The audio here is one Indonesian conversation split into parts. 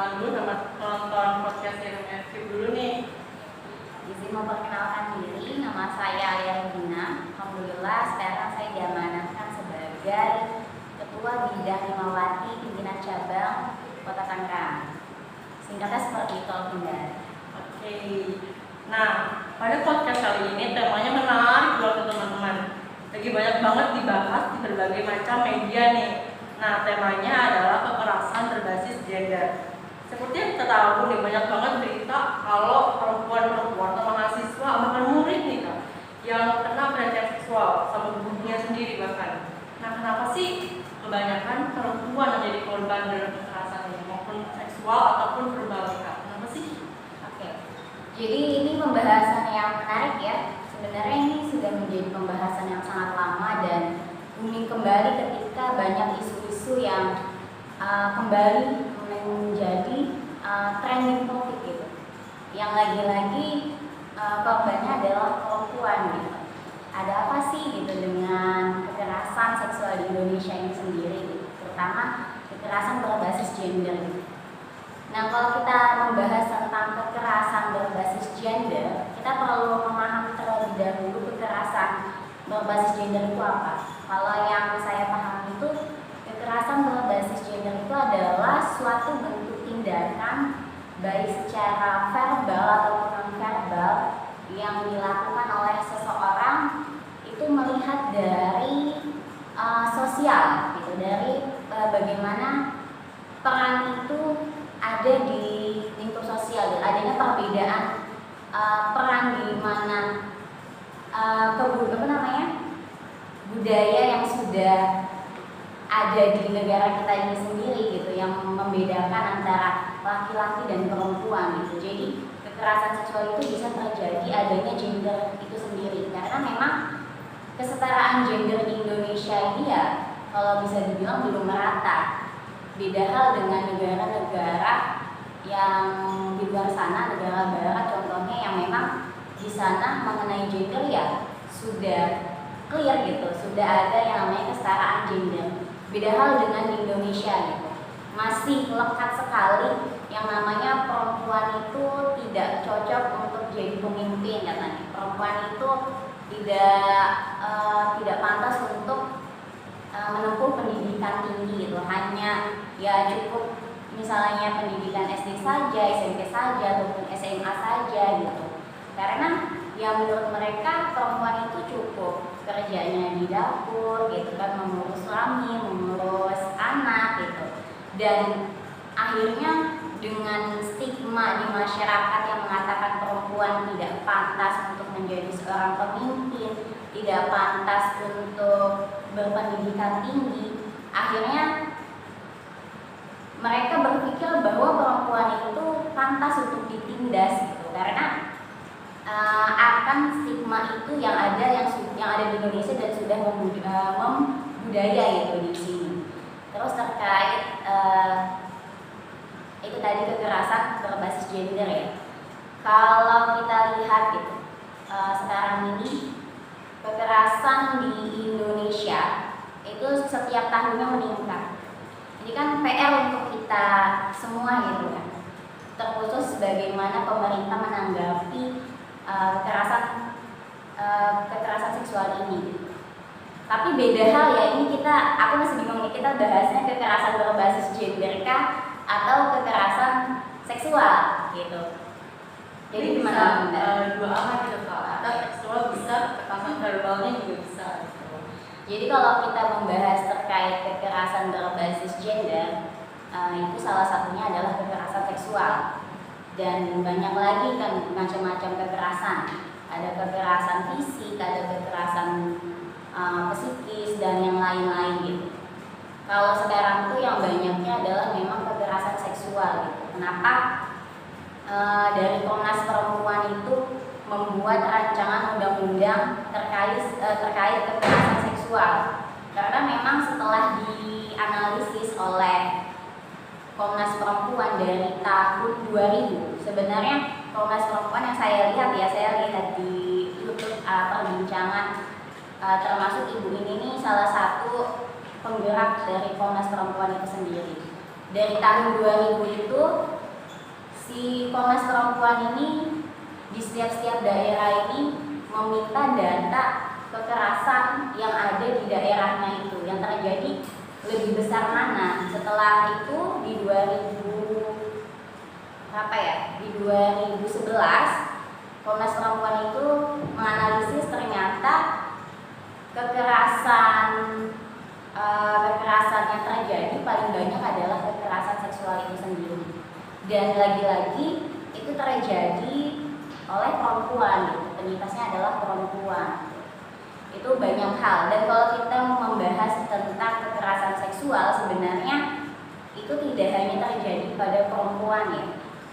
kenalan dulu sama penonton podcast RMFQ dulu nih. Izin memperkenalkan diri, nama saya Alia Regina. Alhamdulillah sekarang saya diamanahkan sebagai Ketua Bidang Himawati Pimpinan Cabang Kota Tangerang. Singkatnya seperti itu, Bunda. Oke. Nah, pada podcast kali ini temanya menarik buat teman-teman. Lagi banyak banget dibahas di berbagai macam media nih. Nah, temanya adalah kekerasan berbasis gender. Seperti yang kita tahu nih, banyak banget berita kalau perempuan-perempuan atau mahasiswa bahkan murid nih Kak, yang kena pelecehan seksual sama gurunya sendiri bahkan. Nah, kenapa sih kebanyakan perempuan yang jadi korban dalam kekerasan ini, maupun seksual ataupun verbal Kak? Kenapa sih? Oke. Jadi ini pembahasan yang menarik ya. Sebenarnya ini sudah menjadi pembahasan yang sangat lama dan booming kembali ketika banyak isu-isu yang kembali menjadi trending topik gitu. Yang lagi-lagi korbannya adalah perempuan gitu. Ada apa sih gitu dengan kekerasan seksual di Indonesia ini sendiri gitu, terutama kekerasan berbasis gender gitu. Nah, kalau kita membahas tentang kekerasan berbasis gender, kita perlu memahami terlebih dahulu kekerasan berbasis gender itu apa. Kalau yang saya pahami itu, kekerasan berbasis gender itu adalah suatu bentuk tindakan baik secara verbal ataupun non-verbal yang dilakukan oleh seseorang itu melihat dari sosial gitu, dari bagaimana peran itu ada di lingkup sosial, adanya perbedaan peran di mana budaya yang sudah ada di negara kita ini sendiri gitu, yang membedakan antara laki-laki dan perempuan gitu. Jadi kekerasan seksual itu bisa terjadi adanya gender itu sendiri, karena memang kesetaraan gender di Indonesia ini ya kalau bisa dibilang belum merata. Beda hal dengan negara-negara yang di luar sana, negara barat contohnya, yang memang di sana mengenai gender ya sudah clear gitu, sudah ada yang namanya kesetaraan gender. Beda hal dengan di Indonesia gitu, masih lekat sekali yang namanya perempuan itu tidak cocok untuk jadi pemimpin katanya. Perempuan itu tidak pantas untuk menempuh pendidikan tinggi gitu, hanya ya cukup misalnya pendidikan SD saja, SMP saja, ataupun SMA saja gitu. Karena ya menurut mereka perempuan itu cukup kerjanya di dapur gitu kan, mengurus suami, mengurus anak gitu. Dan akhirnya dengan stigma di masyarakat yang mengatakan perempuan tidak pantas untuk menjadi seorang pemimpin, tidak pantas untuk berpendidikan tinggi, akhirnya mereka berpikir bahwa perempuan itu pantas untuk ditindas gitu, karena akan stigma itu yang ada di Indonesia dan sudah membudaya gitu di sini. Terus terkait itu tadi kekerasan berbasis gender ya. Kalau kita lihat gitu, sekarang ini kekerasan di Indonesia itu setiap tahunnya meningkat. Jadi kan PR untuk kita semua gitu kan, terkhusus bagaimana pemerintah menanggapi kekerasan seksual ini. Tapi beda hal ya, ini aku masih bingung nih, kita bahasnya kekerasan berbasis gender kah atau kekerasan seksual gitu. Jadi gimana? Dua arah gitu Kak. Atau seksual bisa, kekerasan verbalnya juga bisa gitu. Jadi kalau kita membahas terkait kekerasan berbasis gender, itu salah satunya adalah kekerasan seksual. Dan banyak lagi kan macam-macam kekerasan. Ada kekerasan fisik, ada kekerasan psikis, dan yang lain-lain gitu. Kalau sekarang tuh yang banyaknya adalah memang kekerasan seksual gitu. Kenapa? Dari Komnas Perempuan itu membuat rancangan undang-undang terkait kekerasan seksual. Karena memang setelah dianalisis oleh Komnas Perempuan dari tahun 2000, sebenarnya Komnas Perempuan yang saya lihat di YouTube perbincangan, termasuk ibu ini salah satu penggerak dari Komnas Perempuan itu sendiri. Dari tahun 2000 itu si Komnas Perempuan ini di setiap daerah ini meminta data kekerasan yang ada di daerahnya itu yang terjadi lebih besar mana. Setelah itu di 2011 Komnas Perempuan itu menganalisis ternyata kekerasan yang terjadi paling banyak adalah kekerasan seksual itu sendiri, dan lagi-lagi itu terjadi oleh perempuan gitu. Penyintasnya adalah perempuan. Itu banyak hal, dan kalau kita membahas tentang kekerasan seksual sebenarnya itu tidak hanya terjadi pada perempuan ya.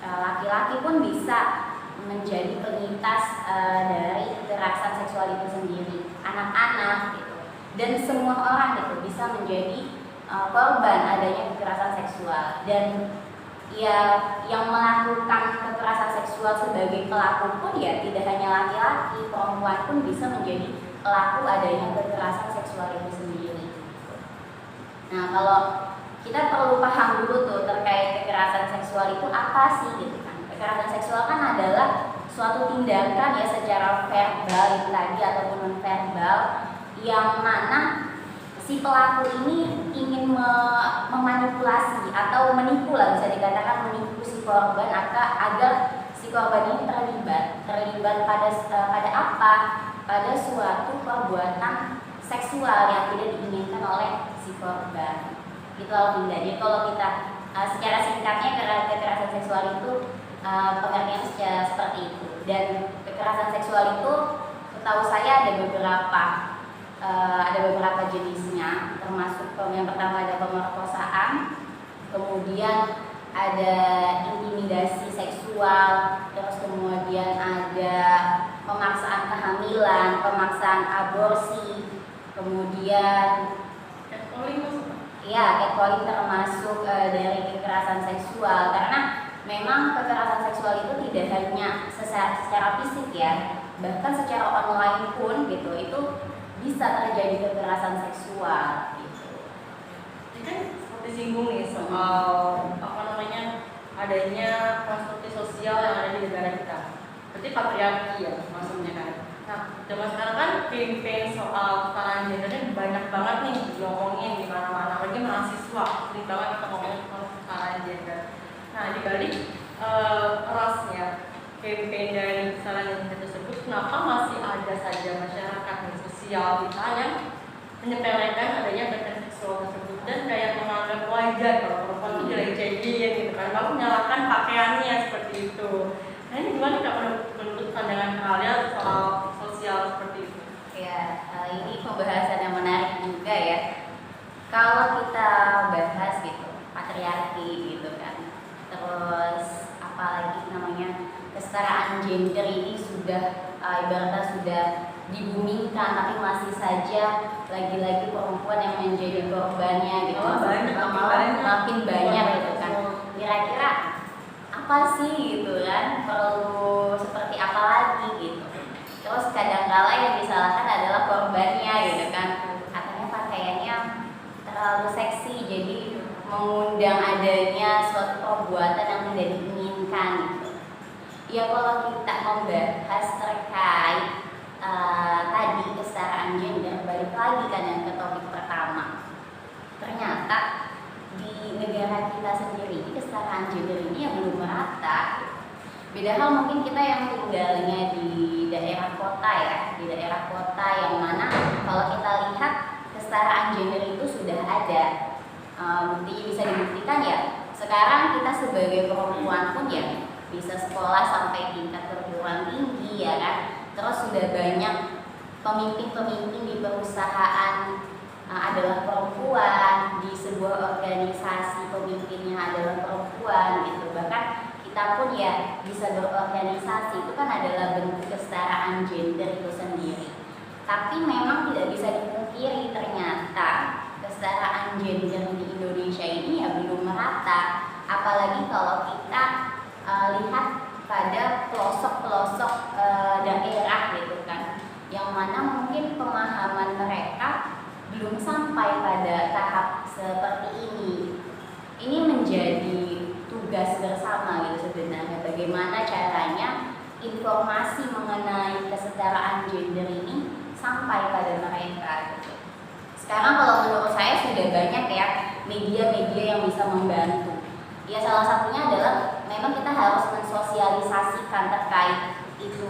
Laki-laki pun bisa menjadi penyintas dari kekerasan seksual itu sendiri, anak-anak gitu, dan semua orang gitu bisa menjadi korban adanya kekerasan seksual. Dan ya yang melakukan kekerasan seksual sebagai pelaku pun ya tidak hanya laki-laki, perempuan pun bisa menjadi pelaku adanya kekerasan seksual itu sendiri. Nah, kalau kita perlu paham dulu tuh terkait kekerasan seksual itu apa sih gitu kan. Kekerasan seksual kan adalah suatu tindakan ya secara verbal itu tadi ataupun non verbal yang mana si pelaku ini ingin memanipulasi atau menipu lah, bisa dikatakan menipu si korban agar si korban ini terlibat pada apa? Pada suatu perbuatan seksual yang tidak diinginkan oleh si korban. Itu Alvinda. Jadi kalau kita secara singkatnya kekerasan seksual itu pengertiannya seperti itu. Dan kekerasan seksual itu setahu saya ada beberapa jenisnya, termasuk yang pertama ada pemerkosaan, kemudian ada intimidasi seksual, terus kemudian ada pemaksaan kehamilan, pemaksaan aborsi, kemudian catcalling termasuk dari kekerasan seksual, karena memang kekerasan seksual itu tidak hanya secara fisik ya, bahkan secara online pun gitu itu bisa terjadi kekerasan seksual gitu. Ini kan seperti singgung nih soal adanya konstruksi sosial yang ada di negara kita. Berarti patriarki ya maksudnya kan. Nah, zaman sekarang kan campaign soal kesetaraan gendernya banyak banget nih diomongin di mana-mana, apalagi mahasiswa sering banget kita ngomongin soal kesetaraan gender. Nah, dibalik erasnya campaign dari kesetaraan gender tersebut, kenapa masih ada saja masyarakat dan sosial kita yang menyepelekan adanya kekerasan seksual tersebut dan kayak menganggap wajar kalau perempuan itu dilecehkan gitu kan, lalu menyalahkan pakaiannya seperti itu. Nah, ini gimana Kak menurut pandangan kalian soal sosial seperti itu? Ya, ini pembahasan yang menarik juga ya. Kalau kita bahas gitu patriarki gitu kan, terus apalagi namanya kesetaraan gender ini sudah ibaratnya sudah dibumingkan, tapi masih saja lagi-lagi perempuan yang menjadi korbannya gitu. Makin banyak gitu kan. Kira-kira apa sih gitu kan, perlu seperti apa lagi gitu. Terus kadang-kala yang disalahkan adalah korbannya gitu kan, katanya pakaiannya terlalu seksi jadi mengundang adanya suatu perbuatan yang tidak diinginkan gitu. Ya kalau kita membahas terkait tadi kesetaraan gender, balik lagi kan yang ke topik pertama, ternyata di negara kita sendiri kesetaraan gender ini yang belum merata. Beda hal mungkin kita yang tinggalnya di daerah kota ya, di daerah kota yang mana kalau kita lihat kesetaraan gender itu sudah ada. Buktinya bisa dibuktikan ya, sekarang kita sebagai perempuan pun ya bisa sekolah sampai tingkat perguruan tinggi ya kan. Terus sudah banyak pemimpin-pemimpin di perusahaan adalah perempuan, di sebuah organisasi pemimpinnya adalah perempuan gitu. Bahkan kita pun ya bisa berorganisasi, itu kan adalah bentuk kesetaraan gender itu sendiri. Tapi memang tidak bisa dipungkiri ternyata kesetaraan gender di Indonesia ini ya belum merata. Apalagi kalau kita lihat pada pelosok-pelosok daerah gitu kan, yang mana mungkin pemahaman mereka belum sampai pada tahap seperti ini. Ini menjadi tugas bersama gitu sebenarnya bagaimana caranya informasi mengenai kesetaraan gender ini sampai pada mereka gitu. Sekarang kalau menurut saya sudah banyak ya media-media yang bisa membantu. Ya salah satunya adalah memang kita harus mensosialisasikan terkait itu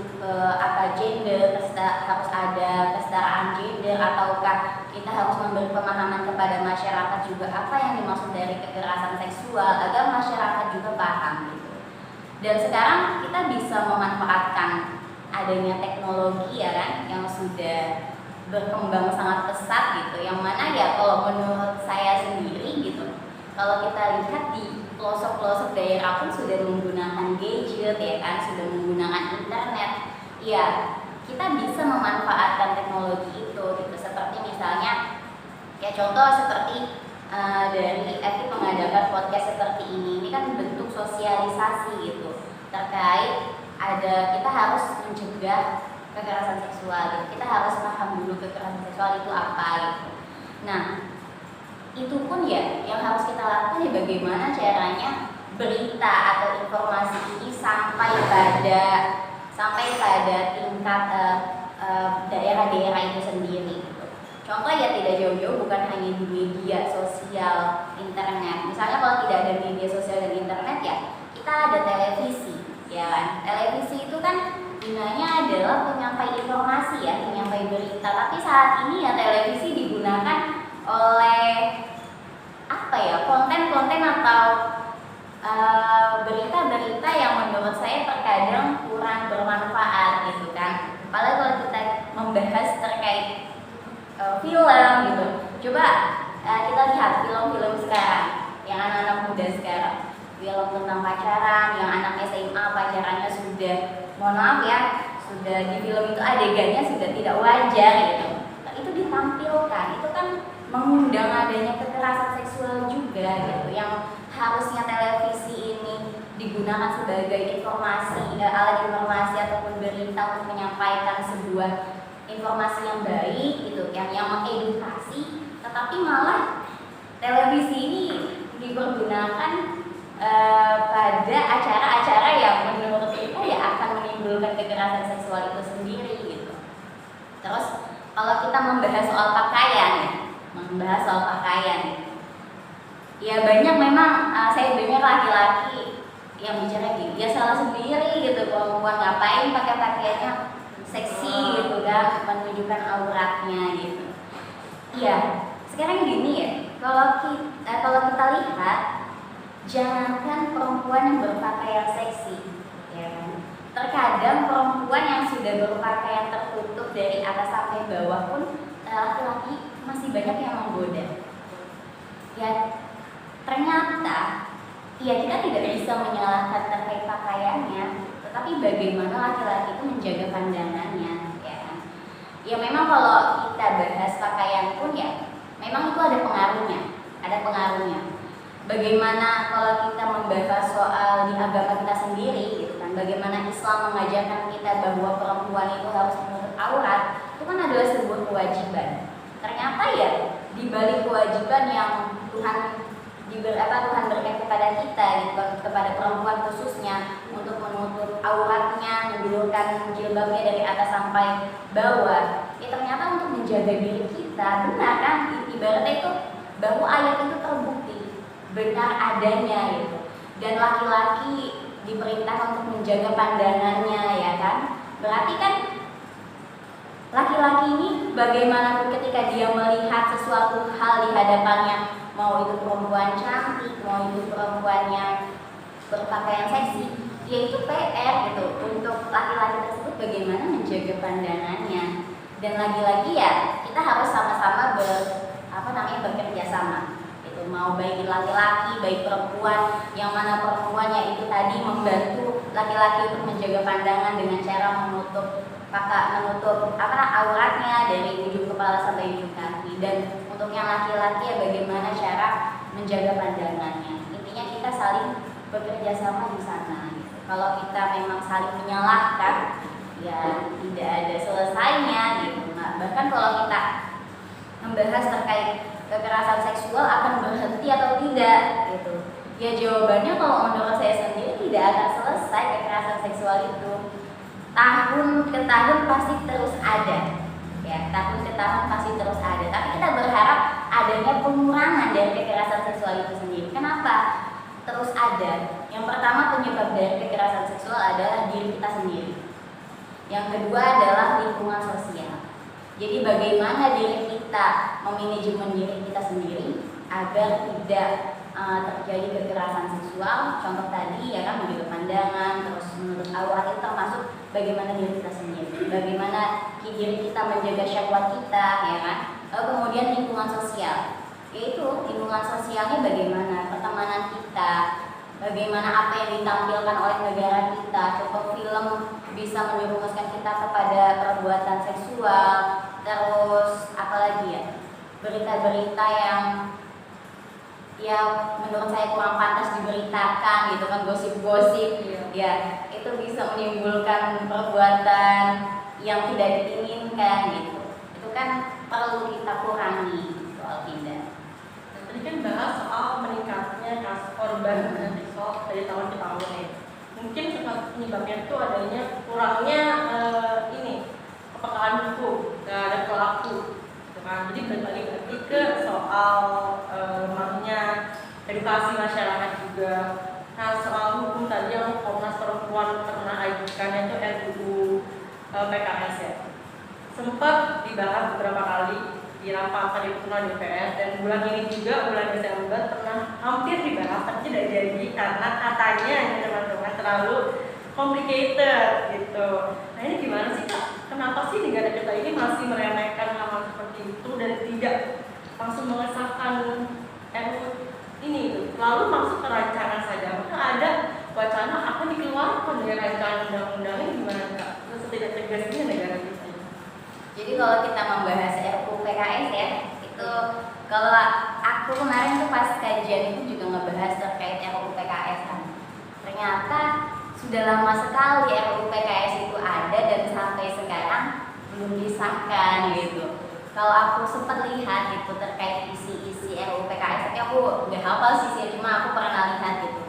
apa gender, harus ada kesetaraan gender, ataukah kita harus memberi pemahaman kepada masyarakat juga apa yang dimaksud dari kekerasan seksual agar masyarakat juga paham gitu. Dan sekarang kita bisa memanfaatkan adanya teknologi ya kan yang sudah berkembang sangat pesat gitu, yang mana ya kalau menurut saya sendiri gitu, kalau kita lihat di pelosok-pelosok daerah pun sudah menggunakan gadget ya kan, sudah menggunakan internet. Ya, kita bisa memanfaatkan teknologi itu gitu. Seperti misalnya kayak contoh seperti dari Evi mengadakan podcast seperti ini kan bentuk sosialisasi gitu terkait kita harus mencegah kekerasan seksual gitu. Kita harus paham dulu kekerasan seksual itu apa gitu. Nah, itu pun ya yang harus kita lakukan ya bagaimana caranya berita atau informasi ini sampai pada tingkat daerah-daerah itu sendiri gitu. Contoh ya tidak jauh-jauh bukan hanya di media sosial internet. Misalnya kalau tidak ada media sosial dan internet ya kita ada televisi ya kan. Televisi itu kan gunanya adalah penyampai informasi ya, penyampai berita. Tapi saat ini ya televisi digunakan oleh apa ya, konten-konten atau berita-berita yang menurut saya terkadang kurang bermanfaat gitu kan. Apalagi kalau kita membahas terkait film gitu. Coba kita lihat film-film sekarang yang anak-anak muda sekarang, film tentang pacaran, yang anak SMA pacarannya sudah, mohon maaf ya, sudah di film itu adegannya sudah tidak wajar gitu. Itu ditampilkan, itu kan mengundang adanya kekerasan seksual juga gitu, yang harusnya televisi ini digunakan sebagai informasi, alat informasi ataupun berita untuk menyampaikan sebuah informasi yang baik gitu, yang mengedukasi, tetapi malah televisi ini dipergunakan pada acara-acara yang menurut kita ya akan menimbulkan kekerasan seksual itu sendiri gitu. Terus kalau kita membahas soal pakaian ya banyak memang saya dengar laki-laki yang bicara gini, ya salah sendiri gitu perempuan ngapain pakai pakaiannya seksi gitu kan, menunjukkan auratnya gitu. Iya, sekarang gini ya, kalau kita lihat, jangankan perempuan yang berpakaian seksi, ya kan? Terkadang perempuan yang sudah berpakaian tertutup dari atas sampai bawah pun laki-laki masih banyak yang menggoda. Ya, ternyata, ya kita tidak bisa menyalahkan terkait pakaiannya, tetapi bagaimana laki-laki itu menjaga pandangannya, ya kan? Ya memang kalau kita bahas pakaian pun ya, memang itu ada pengaruhnya. Bagaimana kalau kita membahas soal di agama kita sendiri gitu kan, bagaimana Islam mengajarkan kita bahwa perempuan itu harus menutup aurat, itu kan adalah sebuah kewajiban. Ternyata ya di balik kewajiban yang Tuhan berikan kepada kita gitu, kepada perempuan khususnya untuk menutup auratnya, menjulurkan jilbabnya dari atas sampai bawah, ya ternyata untuk menjaga diri kita, benar kan, ibaratnya itu bahwa ayat itu terbukti benar adanya gitu. Dan laki-laki diperintahkan untuk menjaga pandangannya, ya kan? Berarti kan laki-laki ini bagaimanapun ketika dia melihat sesuatu hal di hadapannya, mau itu perempuan cantik, mau itu perempuan yang berpakaian seksi, ya itu PR gitu untuk laki-laki tersebut bagaimana menjaga pandangannya. Dan lagi-lagi ya kita harus sama-sama bekerja sama. Itu mau baik laki-laki, baik perempuan, yang mana perempuannya itu tadi membantu laki-laki untuk menjaga pandangan dengan cara menutup auratnya dari ujung kepala sampai ujung kaki. Dan untuk yang laki-laki ya bagaimana cara menjaga pandangannya. Intinya kita saling bekerja sama di sana gitu. Kalau kita memang saling menyalahkan ya tidak ada selesainya gitu. Nah, bahkan kalau kita membahas terkait kekerasan seksual akan berhenti atau tidak gitu. Ya jawabannya kalau menurut saya sendiri tidak akan selesai. selesai kekerasan seksual itu tahun ke tahun pasti terus ada, ya, tahun ke tahun pasti terus ada. Tapi kita berharap adanya pengurangan dari kekerasan seksual itu sendiri. Kenapa terus ada? Yang pertama, penyebab dari kekerasan seksual adalah diri kita sendiri. Yang kedua adalah lingkungan sosial. Jadi bagaimana diri kita memanajemen diri kita sendiri agar tidak terjadi kekerasan seksual. Contoh tadi ya kan, menjaga pandangan, terus menurut aurat itu termasuk bagaimana diri kita sendiri, bagaimana diri kita menjaga syahwat kita, ya kan. Lalu kemudian lingkungan sosial, yaitu lingkungan sosialnya bagaimana pertemanan kita, bagaimana apa yang ditampilkan oleh negara kita. Contoh film bisa menjerumuskan kita kepada perbuatan seksual, terus apalagi ya, berita-berita yang menurut saya kurang pantas diberitakan gitu kan, gosip-gosip, ya itu bisa menimbulkan perbuatan yang tidak diinginkan gitu. Itu kan perlu kita kurangi soal tindak. Tadi kan bahas soal meningkatnya kasus korban seksual dari tahun ke tahun ya. Mungkin penyebabnya itu adanya kurangnya kepekaan hukum terhadap pelaku. Jadi balik lagi ke soal lemahnya edukasi masyarakat juga. Nah, soal hukum tadi yang Komnas Perempuan pernah ajukan itu RUU PKS ya, sempat dibahas beberapa kali di rapat paripurna DPR, dan bulan ini juga bulan Desember pernah hampir dibahas tapi tidak jadi karena katanya teman-teman terlalu complicated gitu. Nah, ini gimana sih Kak? Kenapa sih negara kita ini masih meremehkan hal seperti itu dan tidak langsung mengesahkan RUU ini, lalu masuk ke rancangan saja? Maka ada wacana akan dikeluarkan dari rancangan undang-undang ini, gimana Kak? Terus tidak tegasnya negara kita. Jadi kalau kita membahas RUU PKS ya, itu kalau aku kemarin tuh pas kajian itu juga ngebahas terkait RUU PKS kan. Ternyata sudah lama sekali RUU PKS itu ada dan sampai sekarang belum disahkan gitu. Kalau aku sempat lihat itu terkait isi-isi RUU PKS, tapi aku nggak hafal sih, cuma aku pernah lihat gitu.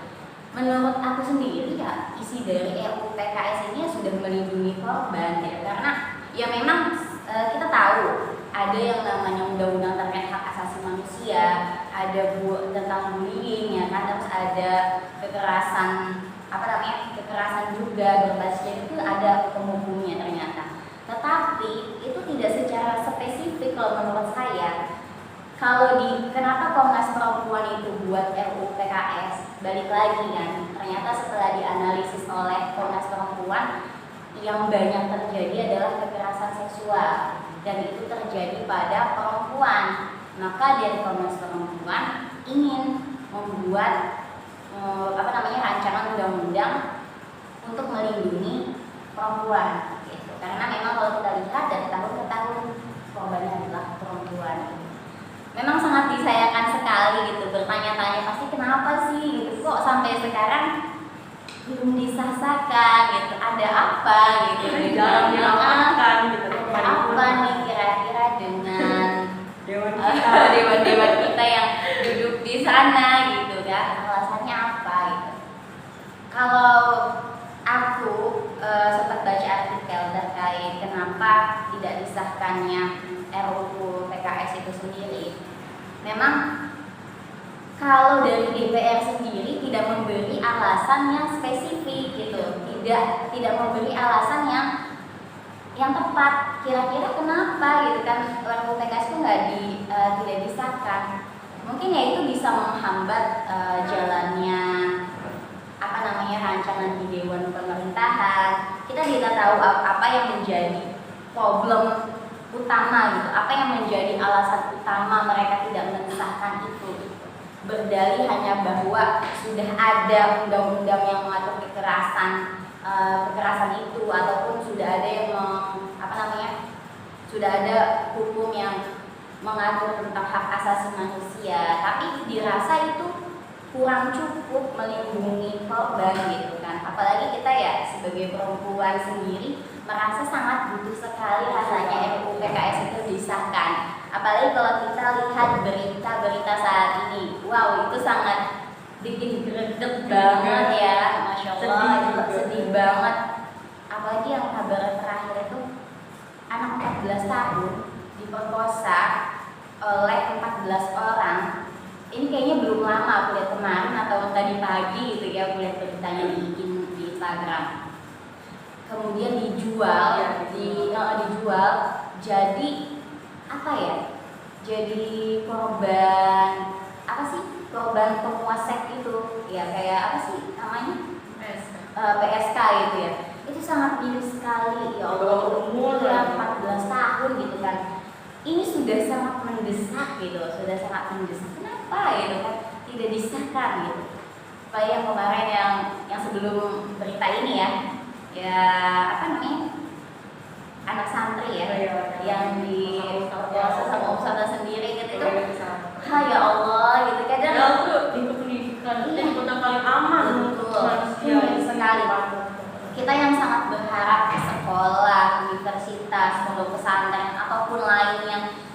Menurut aku sendiri ya, isi dari RUU PKS ini sudah melindungi korban ya, karena ya memang kita tahu ada yang namanya undang-undang terkait hak asasi manusia, ada tentang bullying ya kan, terus ada kekerasan kekerasan juga berbasis gender, itu ada hukum-hukumnya ternyata. Tetapi itu tidak secara spesifik kalau menurut saya. Kenapa Komnas Perempuan itu buat RUU PKS? Balik lagi kan, ternyata setelah dianalisis oleh Komnas Perempuan, yang banyak terjadi adalah kekerasan seksual dan itu terjadi pada perempuan. Maka dari Komnas Perempuan ingin membuat rancangan undang-undang untuk melindungi perempuan gitu. Karena memang kalau kita lihat dari tahun ke tahun korbannya adalah perempuan. Memang sangat disayangkan sekali gitu, bertanya-tanya pasti kenapa sih gitu, kok sampai sekarang belum disahkan gitu, ada apa gitu, jarang dilakukan gitu. Ada apa nih kira-kira dengan dewan kita yang duduk di sana gitu kan, alasannya apa gitu. Kalau aku sempat baca artikel terkait kenapa tidak disahkannya RUU PKS itu sendiri. Memang kalau dari DPR sendiri tidak memberi alasan yang spesifik gitu, tidak memberi alasan yang tepat. Kira-kira kenapa gitu kan RUU PKS itu tidak disahkan? Mungkin ya itu bisa menghambat jalannya rancangan di Dewan Pemerintahan. Kita tidak tahu apa yang menjadi problem utama gitu, apa yang menjadi alasan utama mereka tidak mensahkan itu. Berdalih hanya bahwa sudah ada undang-undang yang mengatur kekerasan itu, ataupun sudah ada yang sudah ada hukum yang mengatur tentang hak asasi manusia, tapi dirasa itu kurang cukup melindungi korban gitu kan. Apalagi kita ya sebagai perempuan sendiri merasa sangat butuh sekali rasanya RUU PKS itu disahkan. Apalagi kalau kita lihat berita-berita saat ini, wow itu sangat bikin greget banget ya, masya Allah, 14 tahun diperkosa oleh 14 orang. Ini kayaknya belum lama aku lihat kemarin atau tadi pagi gitu ya, aku lihat beritanya di Instagram. Kemudian dijual, dijual jadi apa ya? Jadi korban apa sih? Korban penguasa itu ya, kayak apa sih namanya? PSK gitu ya. Itu sangat miris sekali ya Allah. Umur 14 tahun gitu kan. Ini sudah sangat mendesak gitu, sudah sangat mendesak. Kenapa gitu kan tidak disahkan gitu? Kayak yang kemarin yang sebelum berita ini ya apa namanya, anak santri ya, yang diperkosa sama ustazah sendiri gitu itu. Ya Allah gitu kadang. Ya itu di pendidikan itu di kota paling aman untuk manusia sekali. Kita yang sangat berharap di sekolah, universitas, pondok pesantren ataupun lain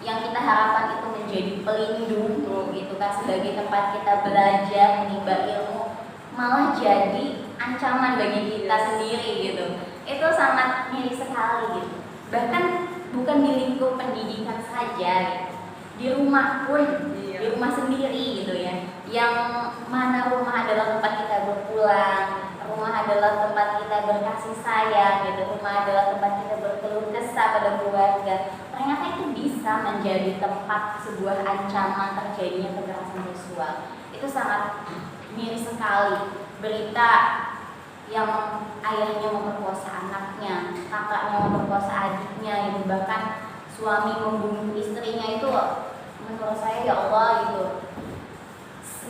yang kita harapkan itu menjadi pelindung gitu kan, sebagai tempat kita belajar menimba ilmu, malah jadi ancaman bagi kita sendiri gitu. Itu sangat miris sekali gitu. Bahkan bukan di lingkup pendidikan saja gitu. Di rumah pun, di rumah sendiri gitu ya. Yang mana rumah adalah tempat kita berpulang, rumah adalah tempat kita berkasih sayang gitu, rumah adalah tempat kita berkeluh kesah pada keluarga. Ternyata itu bisa menjadi tempat sebuah ancaman terjadinya kekerasan seksual. Itu sangat miris sekali. Berita yang ayahnya memperkosa anaknya, kakaknya memperkosa adiknya, itu bahkan suami membunuh istrinya, itu menurut saya ya Allah gitu.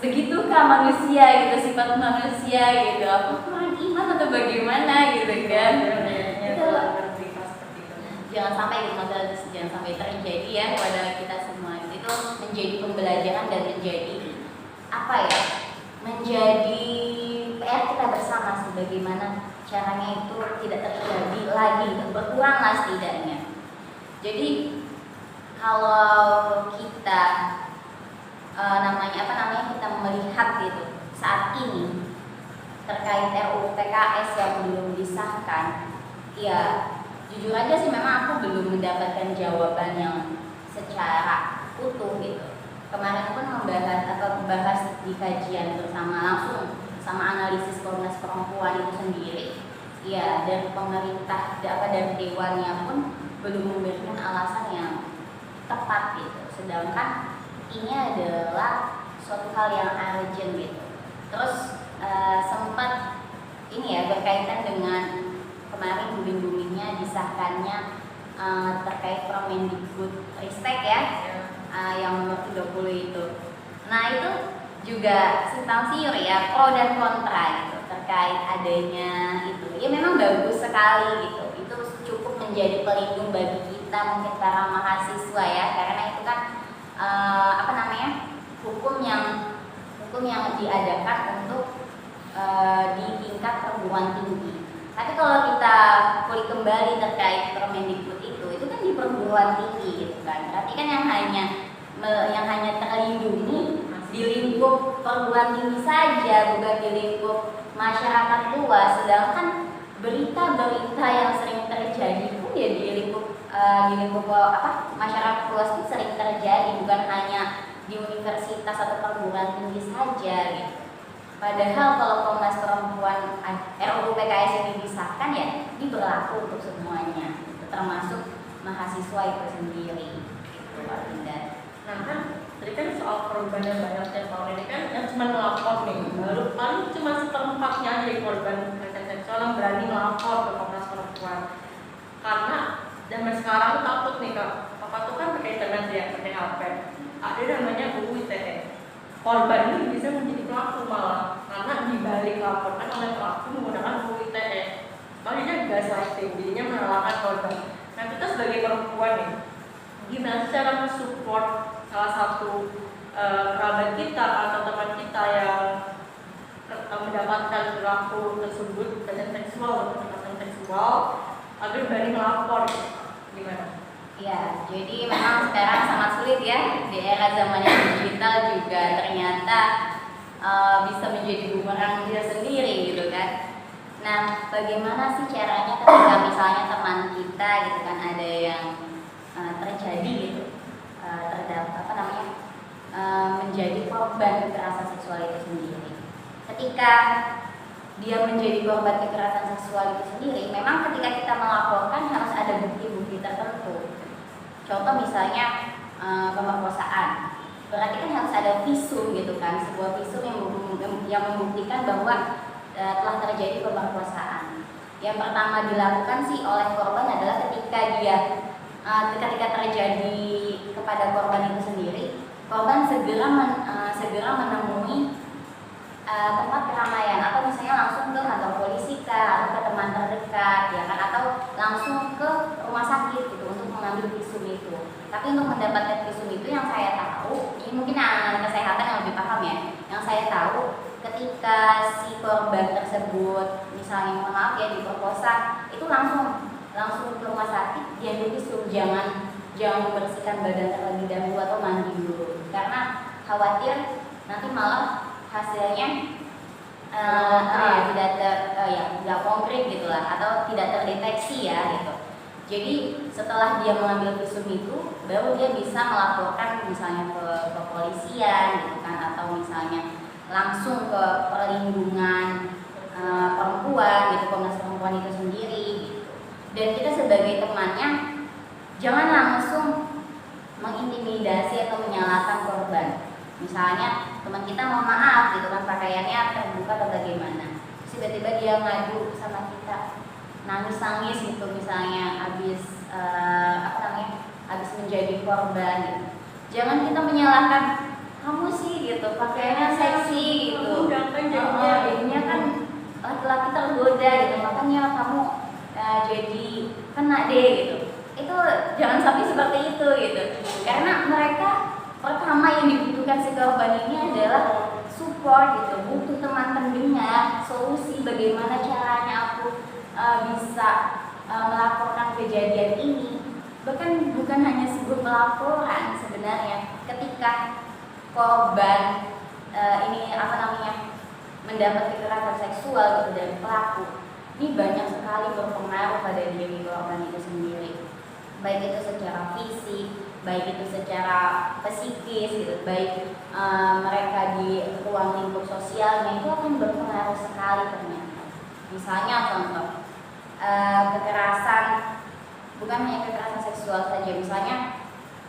Begitukah manusia gitu, sifat manusia gitu, apa kurang iman atau bagaimana gitu kan? Itu jangan sampai gitu, jangan sampai terjadi ya kepada kita semua. Itu menjadi pembelajaran dan menjadi apa ya? Menjadi PR kita bersama sih, bagaimana caranya itu tidak terjadi lagi, berkuranglah setidaknya. Jadi kalau kita kita melihat gitu saat ini terkait RUU PKS yang belum disahkan, ya jujur aja sih memang aku belum mendapatkan jawaban yang secara utuh gitu. Kemarin pun membahas di kajian bersama langsung sama analisis Komnas Perempuan itu sendiri, ya, dan pemerintah dari dewannya pun belum memberikan alasan yang tepat gitu. Sedangkan ini adalah suatu hal yang urgent gitu. Terus sempat ini ya berkaitan dengan kemarin booming-boomingnya disahkannya terkait Permendikbud-Ristek ya, yang nomor 30 itu. Nah itu juga simpang siur ya, pro dan kontra gitu terkait adanya itu. Ya memang bagus sekali gitu. Itu cukup menjadi pelindung bagi kita mungkin para mahasiswa ya, karena itu kan hukum yang diadakan untuk di tingkat perguruan tinggi. Tapi kalau kita kulik kembali terkait Permendikbud itu kan di perguruan tinggi gitu kan. Berarti kan yang hanya terlindungi di lingkup perguruan tinggi saja, bukan di lingkup masyarakat luas. Sedangkan berita-berita yang sering terjadi pun ya di lingkup masyarakat luas itu sering terjadi, bukan hanya di universitas atau perguruan tinggi saja gitu. Padahal kalau Komnas Perempuan RUU PKS ini disahkan ya ini berlaku untuk semuanya, termasuk mahasiswa itu sendiri gitu Pak Linda. Nah kan tadi kan soal korban yang banyak setiap tahun ini kan yang cuma melapor nih, baru paling cuma seperempatnya aja korban kekerasan seksual yang berani melapor ke Komnas Perempuan. Karena zaman sekarang takut nih Kak, papa tuh kan pakai internet ya, pakai HP. Ada namanya UU ITE. Korban ini bisa menjadi pelaku malah karena dibalik laporkan oleh pelaku menggunakan UU ITE. Makanya gaslighting, jadinya menyalahkan korban. Nah kita sebagai perempuan nih, gimana cara mensupport salah satu kerabat kita atau teman kita yang mendapatkan perilaku tersebut, kekerasan seksual agar berani melapor, gimana? Ya, jadi memang sekarang sangat sulit ya, di era zaman yang digital juga ternyata bisa menjadi bumerang dia sendiri gitu kan. Nah, bagaimana sih caranya ketika misalnya teman kita gitu kan ada yang terjadi gitu, terdapat menjadi korban kekerasan seksual itu sendiri. Ketika dia menjadi korban kekerasan seksual itu sendiri, memang ketika kita melaporkan harus ada bukti-bukti tertentu. Contoh misalnya pemerkosaan, berarti kan harus ada visum gitu kan, sebuah visum yang membuktikan bahwa telah terjadi pemerkosaan. Yang pertama dilakukan sih oleh korban adalah ketika terjadi kepada korban itu sendiri, korban segera menemui tempat keramaian, atau misalnya langsung ke kantor polisi atau ke teman terdekat ya kan, atau langsung ke rumah sakit gitu untuk mengambil visum itu. Tapi untuk mendapatkan visum itu yang saya tahu, ini mungkin anak kesehatan yang lebih paham ya, yang saya tahu ketika si korban tersebut misalnya mohon maaf ya diperkosa, itu langsung ke rumah sakit diambil visum, jangan membersihkan badan terlebih dahulu atau mandi dulu, karena khawatir nanti malah hasilnya tidak konkret gitulah, atau tidak terdeteksi ya gitu. Jadi setelah dia mengambil visum itu, baru dia bisa melaporkan misalnya ke kepolisian gitu kan, atau misalnya langsung ke perlindungan perempuan gitu, Komnas Perempuan itu sendiri gitu. Dan kita sebagai temannya jangan langsung mengintimidasi atau menyalahkan korban. Misalnya teman kita mohon maaf gitu kan, pakaiannya terbuka atau bagaimana, tiba-tiba dia ngadu sama kita, nangis gitu misalnya habis menjadi korban gitu. Jangan kita menyalahkan, kamu sih gitu pakaiannya seksi gitu, jadinya kan laki-laki tergoda gitu, makanya kamu jadi kena deh gitu. Itu jangan sampai seperti itu gitu, karena mereka pertama yang dibutuhkan si korban ini adalah support gitu, butuh teman pendengar, solusi bagaimana caranya aku bisa melaporkan kejadian ini. Bahkan bukan hanya sebuah pelaporan sebenarnya, ketika korban mendapat kekerasan seksual gitu dari pelaku, ini banyak sekali berpengaruh pada diri korban itu sendiri, baik itu secara fisik, baik itu secara psikis gitu, baik mereka di ruang lingkup sosialnya itu akan berpengaruh sekali ternyata. Misalnya contoh kekerasan, bukan hanya kekerasan seksual saja, misalnya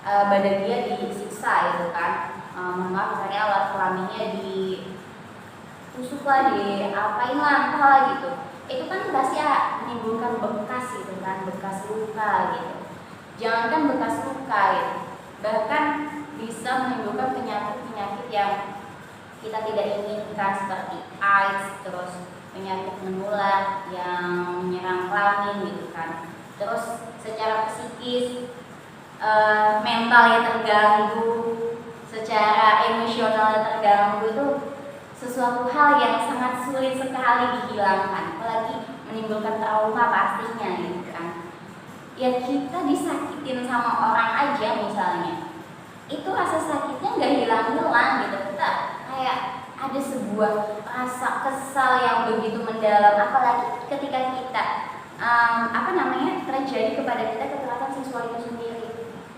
badan dia disiksa gitu kan, misalnya alat kelaminnya ditusuk lah, diapain lah apalah gitu, itu kan pasti menimbulkan bekas gitu kan, bekas luka gitu. Jangankan bekas luka gitu, bahkan bisa menimbulkan penyakit-penyakit yang kita tidak inginkan seperti AIDS, terus penyakit menular yang menyerang kelamin gitu kan. Terus secara psikis, mental yang terganggu, secara emosional terganggu, itu sesuatu hal yang sangat sulit sekali dihilangkan, apalagi menimbulkan trauma pastinya gitu kan. Ya kita disakitin sama orang aja misalnya, itu rasa sakitnya nggak hilang-hilang gitu, kita kayak ada sebuah rasa kesal yang begitu mendalam, apalagi ketika kita terjadi kepada kita kekerasan seksual itu sendiri.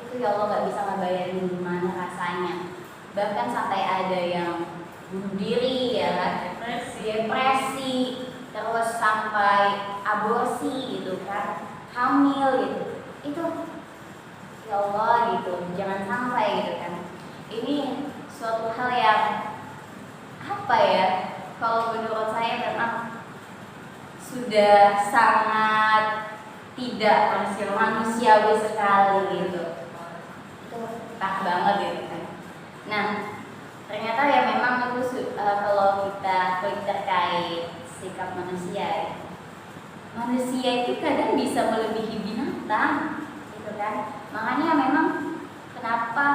Itu ya Allah nggak bisa ngebayangin gimana rasanya. Bahkan sampai ada yang bunuh diri ya kan, depresi, terus sampai aborsi gitu kan, hamil gitu. Itu ya Allah gitu, jangan sampai gitu kan. Ini suatu hal yang kalau menurut saya memang sudah sangat tidak manusiawi sekali gitu. Itu parah banget gitu kan. Nah, ternyata ya memang itu kalau kita klik terkait sikap manusia itu kadang bisa melebihi binatang gitu kan. Makanya memang kenapa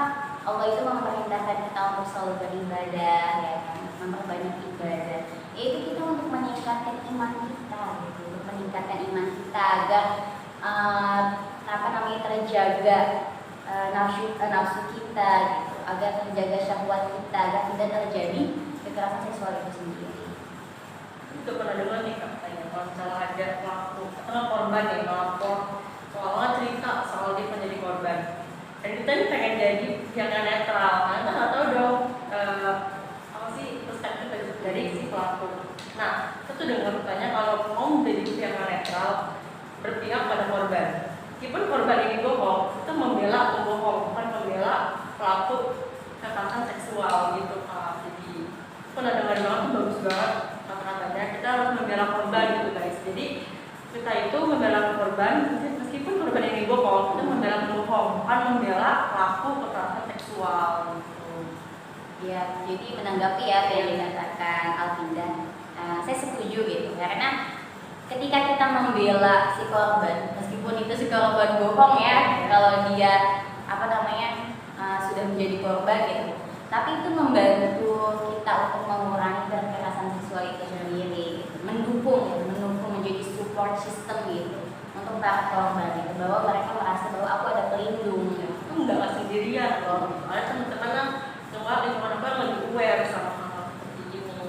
Allah itu memerintahkan kita untuk selalu beribadah ya kan, memperbanyak ibadah, yaitu kita untuk meningkatkan iman kita gitu, untuk meningkatkan iman kita agar terjaga nafsu kita gitu, agar terjaga syahwat kita, agar tidak terjadi kekerasan seksual itu sendiri. Itu pernah dengar nih katanya, kalau misalnya ada pelaku atau korban yang melapor, soalnya cerita soal dia menjadi korban, Dan kita ini pengen jadi pihak yang netral, karena kita nggak tahu dong apa sih perspektif dari si pelaku. Nah, kita tuh dengar katanya kalau mau menjadi pihak yang netral, berpihak pada korban. Meskipun korban ini bohong, kita membela pembohong, bukan membela pelaku kekerasan seksual gitu Kak. Jadi pernah dengar banget tuh bagus banget kata-katanya, kita harus membela korban gitu guys. Jadi kita itu membela korban, meskipun korban ini bohong, kita membela pembohong, bukan membela pelaku kekerasan seksual gitu. Ya, jadi menanggapi ya yang dikatakan Alvinda, saya setuju gitu karena ketika kita membela si korban, meskipun itu si korban bohong ya, kalau dia sudah menjadi korban gitu, tapi itu membantu kita untuk mengurangi kekerasan seksual itu sendiri, gitu. mendukung menjadi support system gitu untuk para korban gitu, bahwa mereka merasa bahwa aku ada pelindung gitu. Itu nggak sendirian loh, ada teman-teman yang lingkungan apa yang lebih aware sama hal seperti ini.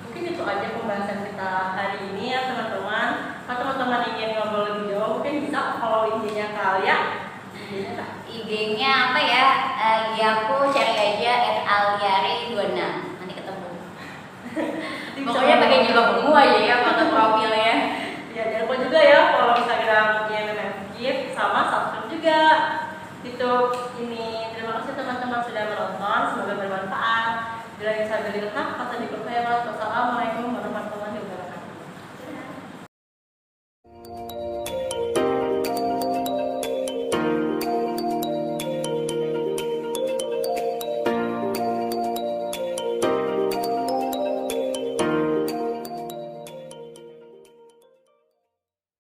Mungkin itu aja pembahasan kita hari ini ya teman-teman. Kalau teman-teman ingin ngobrol lebih jauh, mungkin bisa follow IG-nya kalian. IG-nya apa ya? IG aku cari aja @aliare26. Nanti ketemu. Pokoknya pakai jilbab ungu aja ya foto profilnya. Ya jangan lupa juga ya follow Instagram-nya Memkit sama subscribe juga YouTube ini. Terima kasih teman-teman sudah menonton, semoga bermanfaat. Bila bisa beri hak, kata di Wassalamualaikum